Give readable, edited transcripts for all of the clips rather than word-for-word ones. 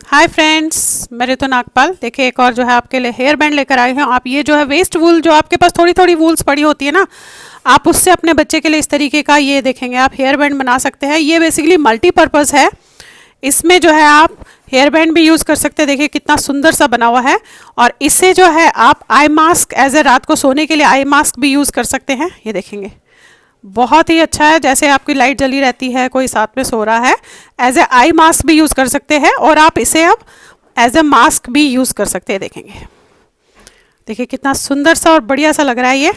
Hi friends, मैं ऋतु नागपाल। देखिए एक और जो है आपके लिए हेयर बैंड लेकर आई हूँ। आप ये जो है वेस्ट वूल, जो आपके पास थोड़ी थोड़ी वूल्स पड़ी होती है ना, आप उससे अपने बच्चे के लिए इस तरीके का ये देखेंगे आप हेयर बैंड बना सकते हैं। ये बेसिकली मल्टीपर्पज़ है। इसमें जो है आप हेयर बैंड भी यूज़ कर सकते हैं। देखिए कितना सुंदर सा बना हुआ है। और इससे जो है आप आई मास्क एज ए रात को सोने के लिए आई मास्क भी यूज़ कर सकते हैं। ये देखेंगे बहुत ही अच्छा है। जैसे आपकी लाइट जली रहती है, कोई साथ में सो रहा है, एज ए आई मास्क भी यूज़ कर सकते हैं। और आप इसे अब एज ए मास्क भी यूज़ कर सकते हैं। देखेंगे, देखिए कितना सुंदर सा और बढ़िया सा लग रहा है ये।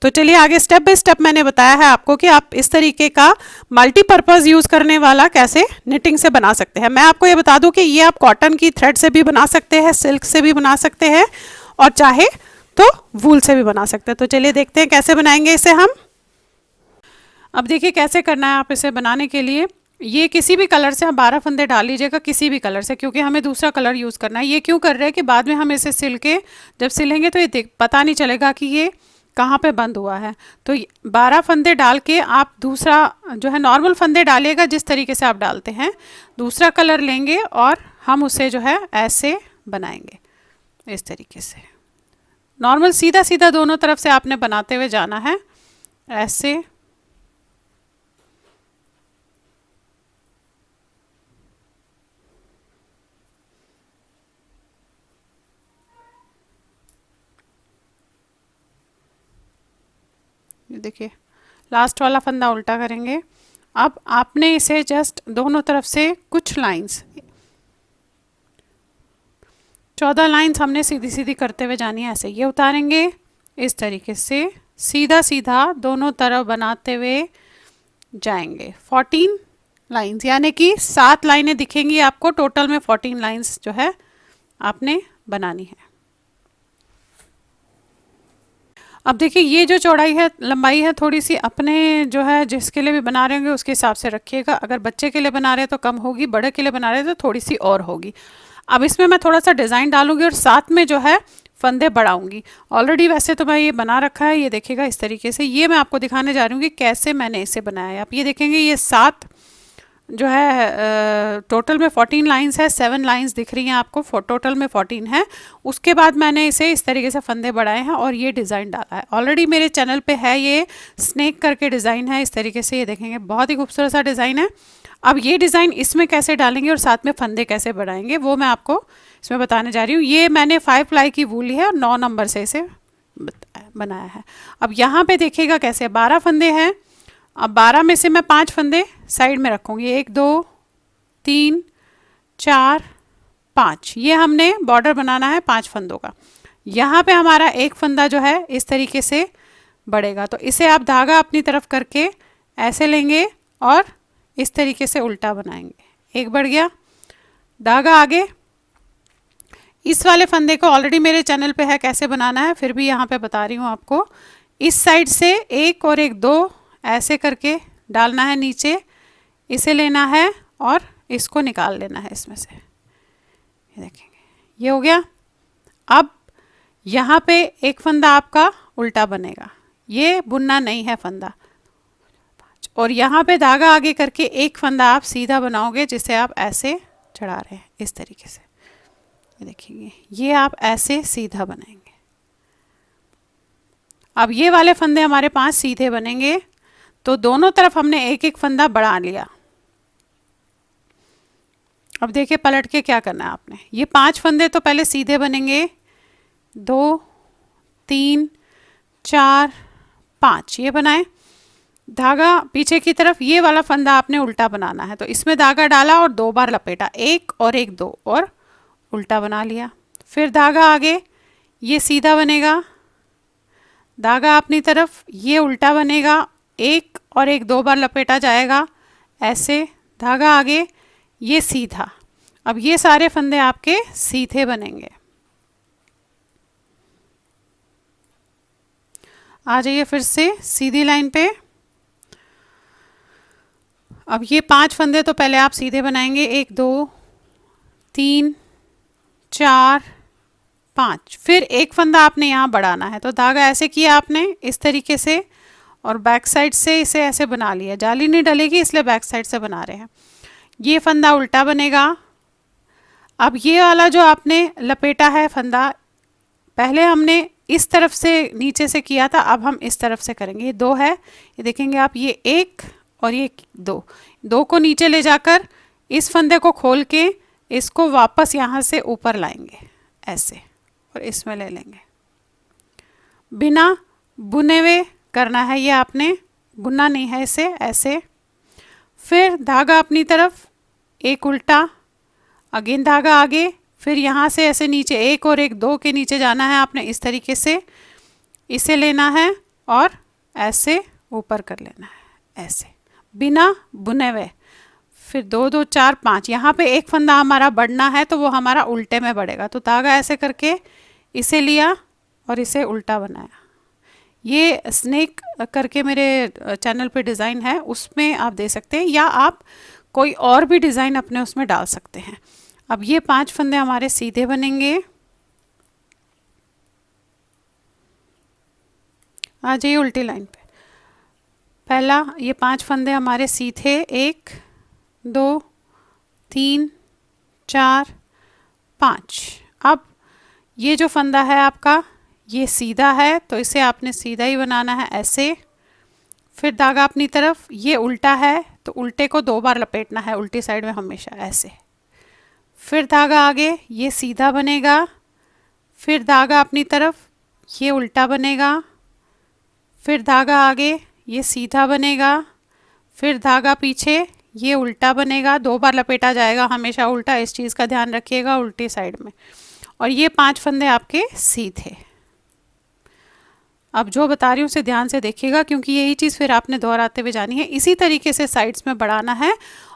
तो चलिए आगे स्टेप बाय स्टेप मैंने बताया है आपको कि आप इस तरीके का मल्टीपर्पज़ यूज़ करने वाला कैसे निटिंग से बना सकते हैं। मैं आपको ये बता दूं कि ये आप कॉटन की थ्रेड से भी बना सकते हैं, सिल्क से भी बना सकते हैं, और चाहे तो वूल से भी बना सकते हैं। तो चलिए देखते हैं कैसे बनाएंगे इसे हम। अब देखिए कैसे करना है आप इसे बनाने के लिए। ये किसी भी कलर से आप 12 फंदे डाल लीजिएगा, किसी भी कलर से, क्योंकि हमें दूसरा कलर यूज़ करना है। ये क्यों कर रहे हैं कि बाद में हम इसे सिल के जब सिलेंगे तो ये पता नहीं चलेगा कि ये कहाँ पे बंद हुआ है। तो 12 फंदे डाल के आप दूसरा जो है नॉर्मल फंदे डालिएगा, जिस तरीके से आप डालते हैं। दूसरा कलर लेंगे और हम उसे जो है ऐसे बनाएंगे, इस तरीके से नॉर्मल सीधा सीधा दोनों तरफ से आपने बनाते हुए जाना है, ऐसे। देखिए लास्ट वाला फंदा उल्टा करेंगे। अब आपने इसे जस्ट दोनों तरफ से कुछ लाइंस, 14 लाइंस हमने सीधी सीधी करते हुए जानी है। ऐसे ये उतारेंगे, इस तरीके से सीधा सीधा दोनों तरफ बनाते हुए जाएंगे। 14 लाइंस, यानी कि 7 लाइनें दिखेंगी आपको। टोटल में 14 लाइंस जो है आपने बनानी है। अब देखिए ये जो चौड़ाई है, लंबाई है, थोड़ी सी अपने जो है जिसके लिए भी बना रहे होंगे उसके हिसाब से रखिएगा। अगर बच्चे के लिए बना रहे हैं तो कम होगी, बड़े के लिए बना रहे हैं तो थोड़ी सी और होगी। अब इसमें मैं थोड़ा सा डिज़ाइन डालूंगी और साथ में जो है फंदे बढ़ाऊंगी। ऑलरेडी वैसे तो मैं ये बना रखा है, ये देखिएगा इस तरीके से। ये मैं आपको दिखाने जा रही हूँ कि कैसे मैंने इसे बनाया है। आप ये देखेंगे ये 7 जो है टोटल में 14 लाइंस है। 7 लाइंस दिख रही हैं आपको, टोटल में 14 है। उसके बाद मैंने इसे इस तरीके से फंदे बढ़ाए हैं और ये डिज़ाइन डाला है। ऑलरेडी मेरे चैनल पे है, ये स्नेक करके डिज़ाइन है, इस तरीके से। ये देखेंगे बहुत ही खूबसूरत सा डिज़ाइन है। अब ये डिज़ाइन इसमें कैसे डालेंगे और साथ में फंदे कैसे बढ़ाएंगे वो मैं आपको इसमें बताने जा रही हूँ। ये मैंने 5 प्लाई की वूल है और 9 नंबर से इसे बनाया है। अब यहाँ पे देखिएगा कैसे 12 फंदे हैं। अब 12 में से मैं 5 फंदे साइड में रखूँगी। 1 2 3 4 5, ये हमने बॉर्डर बनाना है 5 फंदों का। यहाँ पे हमारा एक फंदा जो है इस तरीके से बढ़ेगा, तो इसे आप धागा अपनी तरफ करके ऐसे लेंगे और इस तरीके से उल्टा बनाएंगे। एक बढ़ गया, धागा आगे। इस वाले फंदे को ऑलरेडी मेरे चैनल पे है कैसे बनाना है, फिर भी यहाँ पे बता रही हूँ आपको। इस साइड से एक और एक 2 ऐसे करके डालना है नीचे, इसे लेना है और इसको निकाल लेना है इसमें से। ये देखेंगे ये हो गया। अब यहाँ पे एक फंदा आपका उल्टा बनेगा, ये बुनना नहीं है फंदा। और यहाँ पे धागा आगे करके एक फंदा आप सीधा बनाओगे, जिसे आप ऐसे चढ़ा रहे हैं इस तरीके से। ये देखिए ये आप ऐसे सीधा बनाएंगे। अब ये वाले फंदे हमारे 5 सीधे बनेंगे, तो दोनों तरफ हमने एक एक फंदा बढ़ा लिया। अब देखिए पलट के क्या करना है आपने। ये 5 फंदे तो पहले सीधे बनेंगे, 2 3 4 5 ये बनाए। धागा पीछे की तरफ, ये वाला फंदा आपने उल्टा बनाना है, तो इसमें धागा डाला और 2 बार लपेटा, 1 और 1 2 और उल्टा बना लिया। फिर धागा आगे, ये सीधा बनेगा, धागा अपनी तरफ, ये उल्टा बनेगा, 1 और 1 2 बार लपेटा जाएगा ऐसे, धागा आगे, ये सीधा। अब ये सारे फंदे आपके सीधे बनेंगे। आ जाइए फिर से सीधी लाइन पे। अब ये 5 फंदे तो पहले आप सीधे बनाएंगे, 1 2 3 4 5। फिर एक फंदा आपने यहाँ बढ़ाना है, तो धागा ऐसे किया आपने इस तरीके से, और बैक साइड से इसे ऐसे बना लिया। जाली नहीं डलेगी इसलिए बैक साइड से बना रहे हैं। ये फंदा उल्टा बनेगा। अब ये वाला जो आपने लपेटा है फंदा, पहले हमने इस तरफ से नीचे से किया था, अब हम इस तरफ से करेंगे। ये दो है, ये देखेंगे आप, ये एक और ये दो, दो को नीचे ले जाकर इस फंदे को खोल के इसको वापस यहाँ से ऊपर लाएंगे ऐसे, और इसमें ले लेंगे। बिना बुने हुए करना है ये, आपने बुनना नहीं है इसे, ऐसे। फिर धागा अपनी तरफ, एक उल्टा, अगेन धागा आगे, फिर यहाँ से ऐसे नीचे एक और एक, दो के नीचे जाना है आपने इस तरीके से, इसे लेना है और ऐसे ऊपर कर लेना है ऐसे, बिना बुने हुए। फिर दो दो चार पाँच, यहाँ पे एक फंदा हमारा बढ़ना है तो वो हमारा उल्टे में बढ़ेगा, तो धागा ऐसे करके इसे लिया और इसे उल्टा बनाया। ये स्नेक करके मेरे चैनल पे डिज़ाइन है, उसमें आप दे सकते हैं, या आप कोई और भी डिज़ाइन अपने उसमें डाल सकते हैं। अब ये 5 फंदे हमारे सीधे बनेंगे। आ जाइए उल्टी लाइन पे। पहला, ये 5 फंदे हमारे सीधे, 1 2 3 4 5। अब ये जो फंदा है आपका, ये सीधा है तो इसे आपने सीधा ही बनाना है ऐसे। फिर धागा अपनी तरफ, ये उल्टा है तो उल्टे को 2 बार लपेटना है उल्टी साइड में हमेशा ऐसे। फिर धागा आगे, ये सीधा बनेगा। फिर धागा अपनी तरफ, ये उल्टा बनेगा। फिर धागा आगे, ये सीधा बनेगा। फिर धागा पीछे, ये उल्टा बनेगा, 2 बार लपेटा जाएगा हमेशा उल्टा, इस चीज़ का ध्यान रखिएगा उल्टी साइड में। और ये 5 फंदे आपके सीधे। अब जो बता रही हूँ उसे ध्यान से देखिएगा, क्योंकि यही चीज़ फिर आपने दोहराते हुए जानी है। इसी तरीके से साइड्स में बढ़ाना है,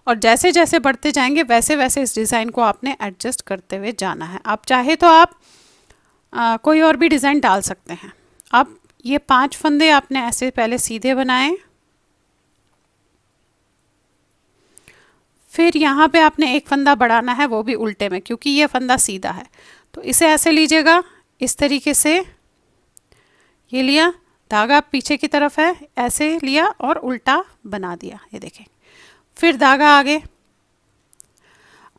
और जैसे जैसे बढ़ते जाएंगे वैसे वैसे इस डिज़ाइन को आपने एडजस्ट करते हुए जाना है। आप चाहे तो आप कोई और भी डिज़ाइन डाल सकते हैं। अब ये 5 फंदे आपने ऐसे पहले सीधे बनाए, फिर यहाँ पे आपने एक फंदा बढ़ाना है, वो भी उल्टे में, क्योंकि ये फंदा सीधा है। तो इसे ऐसे लीजिएगा, इस तरीके से ये लिया, धागा पीछे की तरफ है, ऐसे लिया और उल्टा बना दिया, ये देखें। फिर धागा आगे।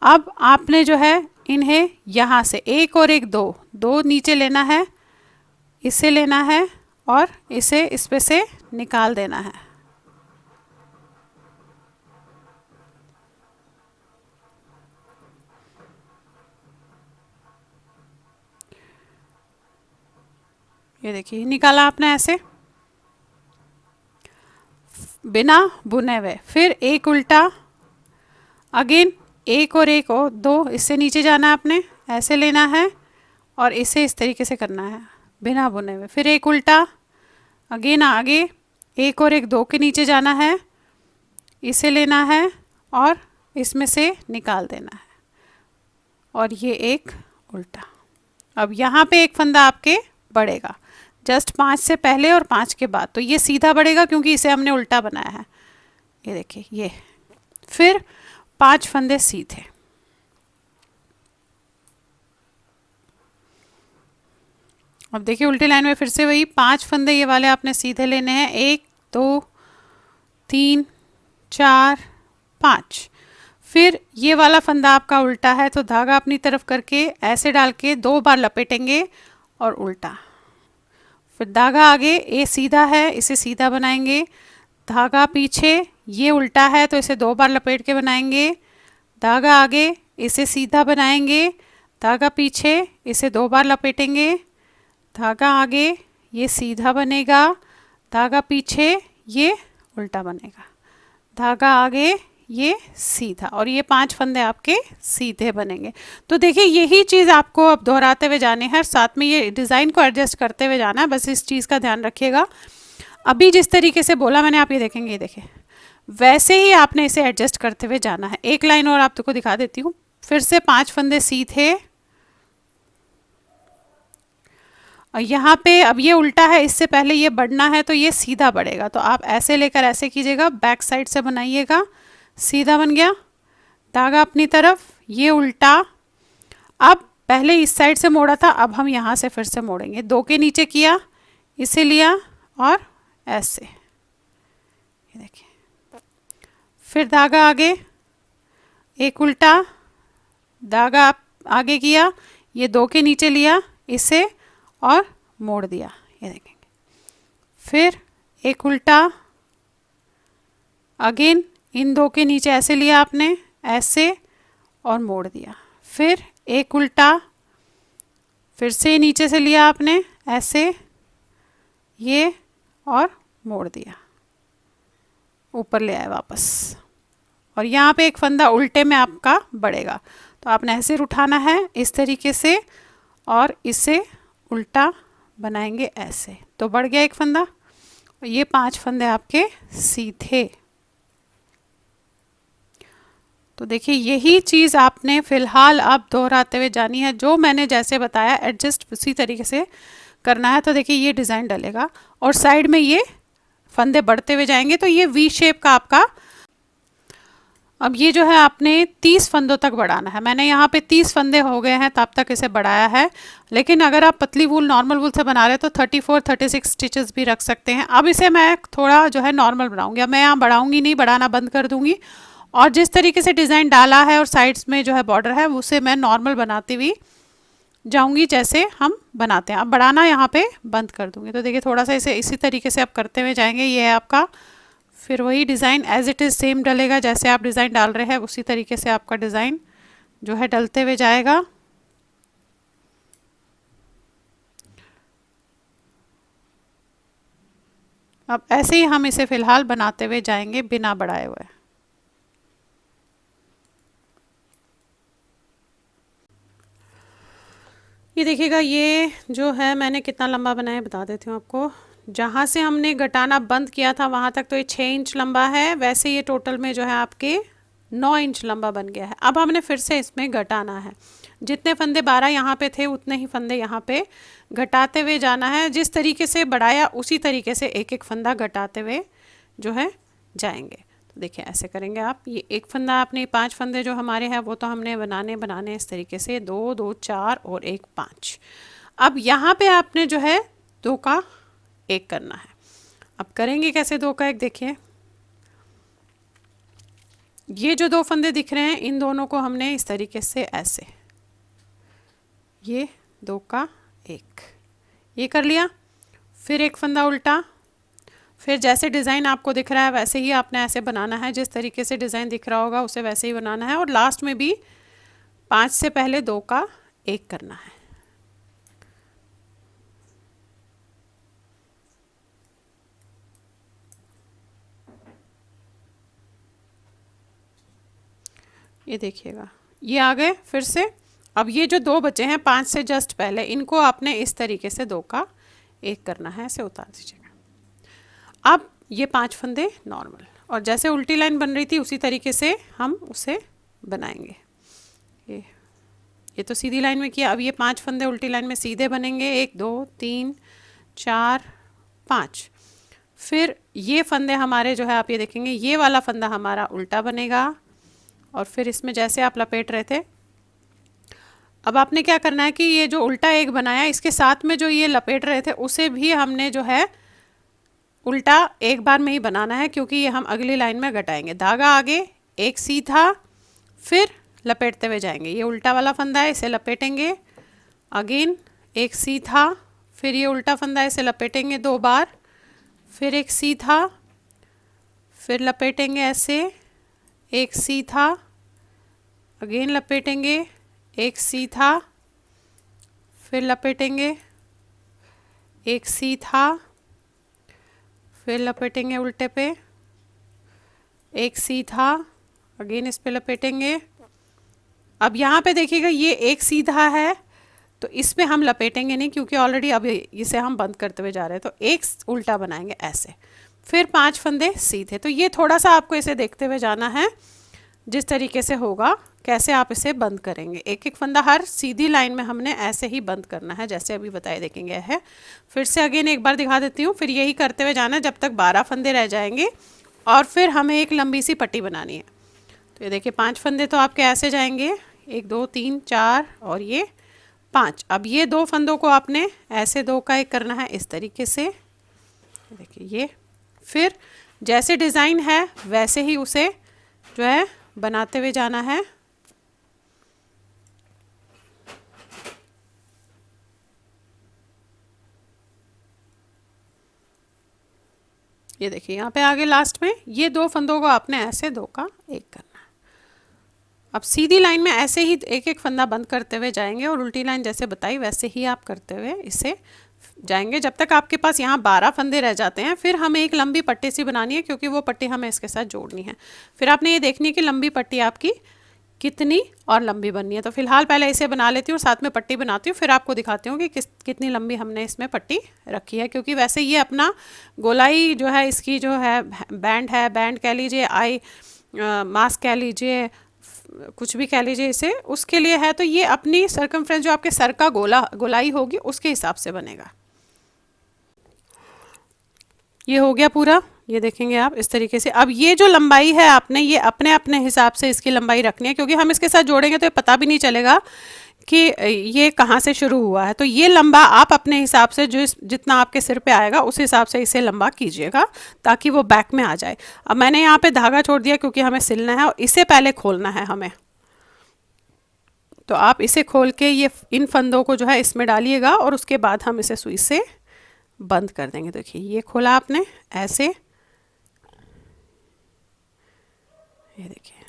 अब आपने जो है इन्हें यहाँ से एक और एक, दो दो नीचे लेना है, इसे लेना है और इसे इस पे से निकाल देना है। ये देखिए, निकाला आपने ऐसे बिना बुने हुए। फिर एक उल्टा, अगेन एक और एक और, दो इससे नीचे जाना है आपने, ऐसे लेना है और इसे इस तरीके से करना है बिना बुने हुए। फिर एक उल्टा, अगेन आगे एक और एक, दो के नीचे जाना है, इसे लेना है और इसमें से निकाल देना है, और ये एक उल्टा। अब यहाँ पे एक फंदा आपके बढ़ेगा, जस्ट 5 से पहले और 5 के बाद, तो ये सीधा बढ़ेगा क्योंकि इसे हमने उल्टा बनाया है, ये देखिए ये। फिर 5 फंदे सीधे। अब देखिए उल्टी लाइन में फिर से वही 5 फंदे ये वाले आपने सीधे लेने हैं, 1 2 3 4 5। फिर ये वाला फंदा आपका उल्टा है तो धागा अपनी तरफ करके ऐसे डाल के 2 बार लपेटेंगे और उल्टा। फिर धागा आगे, ये सीधा है इसे सीधा बनाएंगे, धागा पीछे, ये उल्टा है तो इसे 2 बार लपेट के बनाएंगे, धागा आगे इसे सीधा बनाएंगे, धागा पीछे इसे 2 बार लपेटेंगे, धागा आगे ये सीधा बनेगा, धागा पीछे ये उल्टा बनेगा, धागा आगे ये सीधा, और ये 5 फंदे आपके सीधे बनेंगे। तो देखिए यही चीज़ आपको अब दोहराते हुए जाने हैं, साथ में ये डिज़ाइन को एडजस्ट करते हुए जाना है, बस इस चीज़ का ध्यान रखिएगा। अभी जिस तरीके से बोला मैंने, आप ये देखेंगे, ये देखिए वैसे ही आपने इसे एडजस्ट करते हुए जाना है। एक लाइन और आपको दिखा देती हूँ। फिर से 5 फंदे सीधे, और यहाँ पे अब ये उल्टा है, इससे पहले ये बढ़ना है तो ये सीधा बढ़ेगा, तो आप ऐसे लेकर ऐसे कीजिएगा, बैक साइड से बनाइएगा, सीधा बन गया, धागा अपनी तरफ, ये उल्टा। अब पहले इस साइड से मोड़ा था, अब हम यहाँ से फिर से मोड़ेंगे, 2 के नीचे किया, इसे लिया और ऐसे, ये देखिए। फिर धागा आगे, एक उल्टा धागा आप आगे किया, ये 2 के नीचे लिया इसे और मोड़ दिया, ये देखेंगे। फिर एक उल्टा, अगेन इन 2 के नीचे ऐसे लिया आपने, ऐसे और मोड़ दिया। फिर एक उल्टा, फिर से नीचे से लिया आपने ऐसे, ये और मोड़ दिया, ऊपर ले आए वापस। और यहाँ पे एक फंदा उल्टे में आपका बढ़ेगा, तो आपने ऐसे उठाना है इस तरीके से और इसे उल्टा बनाएंगे ऐसे, तो बढ़ गया एक फंदा। ये 5 फंदे आपके सीधे। तो देखिए यही चीज़ आपने फ़िलहाल अब दोहराते हुए जानी है, जो मैंने जैसे बताया एडजस्ट उसी तरीके से करना है। तो देखिए ये डिज़ाइन डलेगा और साइड में ये फंदे बढ़ते हुए जाएंगे, तो ये वी शेप का आपका। अब ये जो है आपने 30 फंदों तक बढ़ाना है। मैंने यहाँ पे 30 फंदे हो गए हैं तब तक इसे बढ़ाया है, लेकिन अगर आप पतली वूल नॉर्मल वूल से बना रहे हो तो 34-36 स्टिचेस भी रख सकते हैं। अब इसे मैं थोड़ा जो है नॉर्मल बनाऊंगी, अब मैं यहाँ बढ़ाऊंगी नहीं, बढ़ाना बंद कर दूंगी। और जिस तरीके से डिज़ाइन डाला है और साइड्स में जो है बॉर्डर है उसे मैं नॉर्मल बनाती हुई जाऊंगी जैसे हम बनाते हैं। अब बढ़ाना यहाँ पे बंद कर दूंगी। तो देखिए थोड़ा सा इसे इसी तरीके से आप करते हुए जाएंगे। ये है आपका, फिर वही design as it is same डलेगा, जैसे आप डिज़ाइन डाल रहे हैं उसी तरीके से आपका डिज़ाइन जो है डलते हुए जाएगा। अब ऐसे ही हम इसे फ़िलहाल बनाते हुए जाएंगे बिना बढ़ाए हुए। ये देखिएगा, ये जो है मैंने कितना लंबा बनाया बता देती हूँ आपको। जहाँ से हमने घटाना बंद किया था वहाँ तक तो ये 6 इंच लंबा है, वैसे ये टोटल में जो है आपके 9 इंच लंबा बन गया है। अब हमने फिर से इसमें घटाना है, जितने फंदे 12 यहाँ पे थे उतने ही फंदे यहाँ पे घटाते हुए जाना है। जिस तरीके से बढ़ाया उसी तरीके से एक एक फंदा घटाते हुए जो है जाएंगे। तो देखिए ऐसे करेंगे आप। ये एक फंदा आपने 5 फंदे जो हमारे हैं वो तो हमने बनाने इस तरीके से 2 2 4 और 1 5। अब यहाँ पे आपने जो है 2 का 1 करना है। अब करेंगे कैसे 2 का 1, देखिए ये जो 2 फंदे दिख रहे हैं इन दोनों को हमने इस तरीके से ऐसे, ये 2 का 1 ये कर लिया। फिर एक फंदा उल्टा, फिर जैसे डिज़ाइन आपको दिख रहा है वैसे ही आपने ऐसे बनाना है, जिस तरीके से डिज़ाइन दिख रहा होगा उसे वैसे ही बनाना है। और लास्ट में भी 5 से पहले 2 का 1 करना है। ये देखिएगा ये आ गए फिर से। अब ये जो 2 बचे हैं 5 से जस्ट पहले, इनको आपने इस तरीके से 2 का 1 करना है, ऐसे उतार दीजिएगा। अब ये 5 फंदे नॉर्मल, और जैसे उल्टी लाइन बन रही थी उसी तरीके से हम उसे बनाएंगे। ये तो सीधी लाइन में किया, अब ये 5 फंदे उल्टी लाइन में सीधे बनेंगे, 1 2 3 4 5। फिर ये फंदे हमारे जो है आप ये देखेंगे ये वाला फंदा हमारा उल्टा बनेगा, और फिर इसमें जैसे आप लपेट रहे थे। अब आपने क्या करना है कि ये जो उल्टा 1 बनाया इसके साथ में जो ये लपेट रहे थे उसे भी हमने जो है उल्टा एक बार में ही बनाना है, क्योंकि ये हम अगली लाइन में घटाएंगे। धागा आगे, एक सीधा, फिर लपेटते हुए जाएंगे। ये उल्टा वाला फंदा है इसे लपेटेंगे, अगेन एक सीधा, फिर ये उल्टा फंदा है इसे लपेटेंगे 2 बार, फिर एक सीधा, फिर लपेटेंगे ऐसे, एक सीधा, अगेन लपेटेंगे, एक सीधा, फिर लपेटेंगे, एक सीधा, फिर लपेटेंगे उल्टे पे, एक सीधा, अगेन इस पे लपेटेंगे। अब यहाँ पे देखिएगा ये एक सीधा है तो इसमें हम लपेटेंगे नहीं, क्योंकि ऑलरेडी अब इसे हम बंद करते हुए जा रहे हैं। तो एक उल्टा बनाएंगे ऐसे, फिर 5 फंदे सीधे। तो ये थोड़ा सा आपको इसे देखते हुए जाना है जिस तरीके से होगा, कैसे आप इसे बंद करेंगे। एक एक फंदा हर सीधी लाइन में हमने ऐसे ही बंद करना है जैसे अभी बताए देखेंगे है। फिर से अगेन एक बार दिखा देती हूँ, फिर यही करते हुए जाना है जब तक 12 फंदे रह जाएंगे, और फिर हमें एक लंबी सी पट्टी बनानी है। तो ये देखिए 5 फंदे तो आपके ऐसे जाएंगे, 1 2 3 4 और ये 5। अब ये 2 फंदों को आपने ऐसे 2 का 1 करना है इस तरीके से, देखिए ये। फिर जैसे डिज़ाइन है वैसे ही उसे जो है बनाते हुए जाना है। ये देखिए यहाँ पे आगे लास्ट में ये 2 फंदों को आपने ऐसे 2 का 1 करना है। अब सीधी लाइन में ऐसे ही एक एक फंदा बंद करते हुए जाएंगे और उल्टी लाइन जैसे बताई वैसे ही आप करते हुए इसे जाएंगे जब तक आपके पास यहाँ 12 फंदे रह जाते हैं। फिर हमें एक लंबी पट्टी सी बनानी है क्योंकि वो पट्टी हमें इसके साथ जोड़नी है। फिर आपने ये देखनी है कि लंबी पट्टी आपकी कितनी और लंबी बननी है। तो फिलहाल पहले इसे बना लेती हूँ, साथ में पट्टी बनाती हूँ, फिर आपको दिखाती हूँ कि कितनी लंबी हमने इसमें पट्टी रखी है। क्योंकि वैसे ये अपना गोलाई जो है इसकी जो है बैंड कह लीजिए, आई मास्क कह लीजिए, कुछ भी कह लीजिए इसे, उसके लिए है। तो ये अपनी सर्कमफ्रेंस जो आपके सर का गोलाई होगी उसके हिसाब से बनेगा। ये हो गया पूरा, ये देखेंगे आप इस तरीके से। अब ये जो लंबाई है आपने ये अपने अपने हिसाब से इसकी लंबाई रखनी है क्योंकि हम इसके साथ जोड़ेंगे तो ये पता भी नहीं चलेगा कि ये कहाँ से शुरू हुआ है। तो ये लंबा आप अपने हिसाब से जो जितना आपके सिर पे आएगा उस हिसाब से इसे लंबा कीजिएगा ताकि वो बैक में आ जाए। अब मैंने यहाँ पे धागा छोड़ दिया क्योंकि हमें सिलना है और इसे पहले खोलना है हमें। तो आप इसे खोल के ये इन फंदों को जो है इसमें डालिएगा और उसके बाद हम इसे सुई से बंद कर देंगे। देखिए ये खोला आपने ऐसे, ये देखिए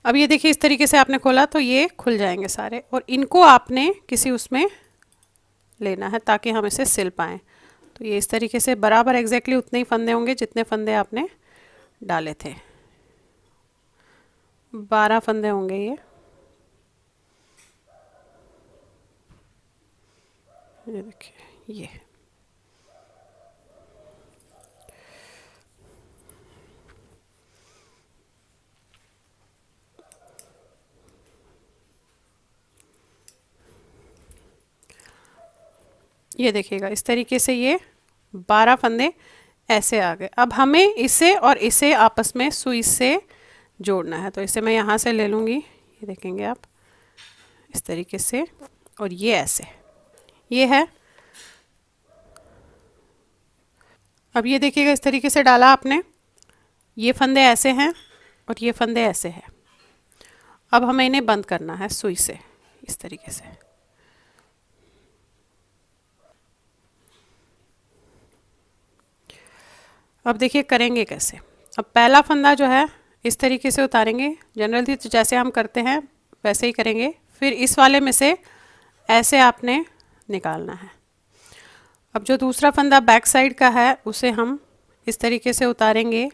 अब ये देखिए इस तरीके से आपने खोला तो ये खुल जाएंगे सारे और इनको आपने किसी उसमें लेना है ताकि हम इसे सिल पाएँ। तो ये इस तरीके से बराबर एग्जैक्टली उतने ही फंदे होंगे जितने फंदे आपने डाले थे। 12 फंदे होंगे ये देखिए ये देखिएगा इस तरीके से ये 12 फंदे ऐसे आ गए। अब हमें इसे और इसे आपस में सुई से जोड़ना है। तो इसे मैं यहाँ से ले लूँगी, ये देखेंगे आप इस तरीके से, और ये ऐसे, ये है। अब ये देखिएगा इस तरीके से डाला आपने, ये फंदे ऐसे हैं और ये फंदे ऐसे हैं। अब हमें इन्हें बंद करना है सुई से इस तरीके से। अब देखिए करेंगे कैसे। अब पहला फंदा जो है इस तरीके से उतारेंगे, जनरली तो जैसे हम करते हैं वैसे ही करेंगे। फिर इस वाले में से ऐसे आपने निकालना है। अब जो दूसरा फंदा बैक साइड का है उसे हम इस तरीके से उतारेंगे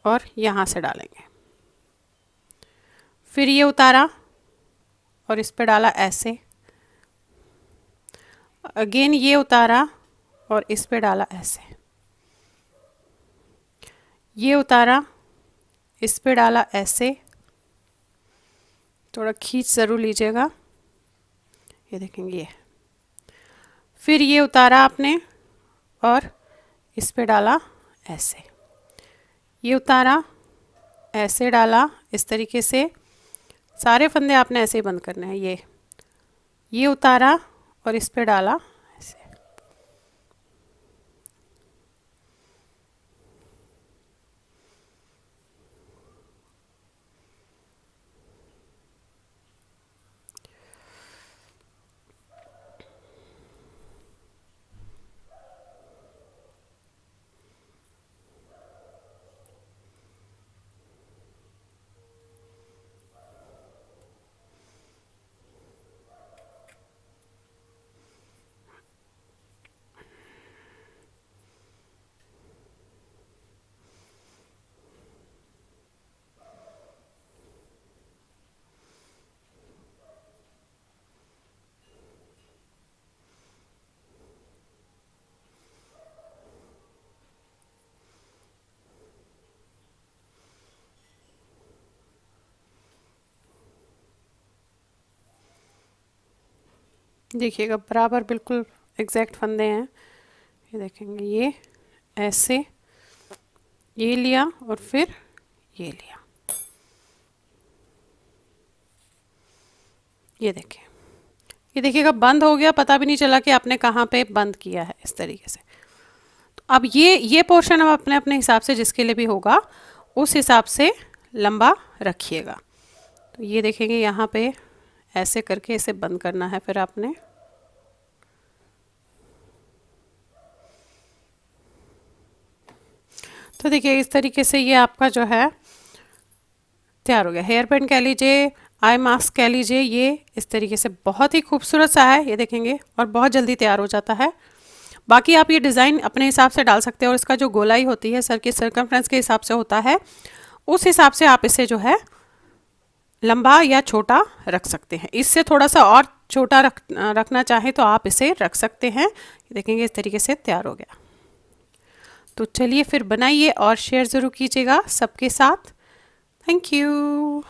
और यहाँ से डालेंगे। फिर ये उतारा और इस पे डाला ऐसे, अगेन ये उतारा और इस पे डाला ऐसे, ये उतारा इस पे डाला ऐसे, थोड़ा खींच ज़रूर लीजिएगा, ये देखेंगे ये। फिर ये उतारा आपने और इस पे डाला ऐसे, ये उतारा ऐसे डाला इस तरीके से। सारे फंदे आपने ऐसे ही बंद करने हैं। ये उतारा और इस पे डाला ऐसे, देखिएगा बराबर बिल्कुल एग्जैक्ट फंदे हैं। ये देखेंगे ये ऐसे, ये लिया और फिर ये लिया ये देखिए, ये देखिएगा बंद हो गया, पता भी नहीं चला कि आपने कहाँ पे बंद किया है, इस तरीके से। तो अब ये पोर्शन अब अपने अपने हिसाब से जिसके लिए भी होगा उस हिसाब से लंबा रखिएगा। तो ये देखेंगे यहाँ पे ऐसे करके इसे बंद करना है फिर आपने। तो देखिए इस तरीके से ये आपका जो है तैयार हो गया। हेयर बैंड कह लीजिए, आई मास्क कह लीजिए, ये इस तरीके से बहुत ही खूबसूरत सा है, ये देखेंगे, और बहुत जल्दी तैयार हो जाता है। बाकी आप ये डिज़ाइन अपने हिसाब से डाल सकते हैं और इसका जो गोलाई होती है सर की सर्कमफ्रेंस के हिसाब से होता है, उस हिसाब से आप इसे जो है लंबा या छोटा रख सकते हैं। इससे थोड़ा सा और छोटा रखना चाहें तो आप इसे रख सकते हैं। देखेंगे इस तरीके से तैयार हो गया। तो चलिए फिर बनाइए और शेयर ज़रूर कीजिएगा सबके साथ। Thank you.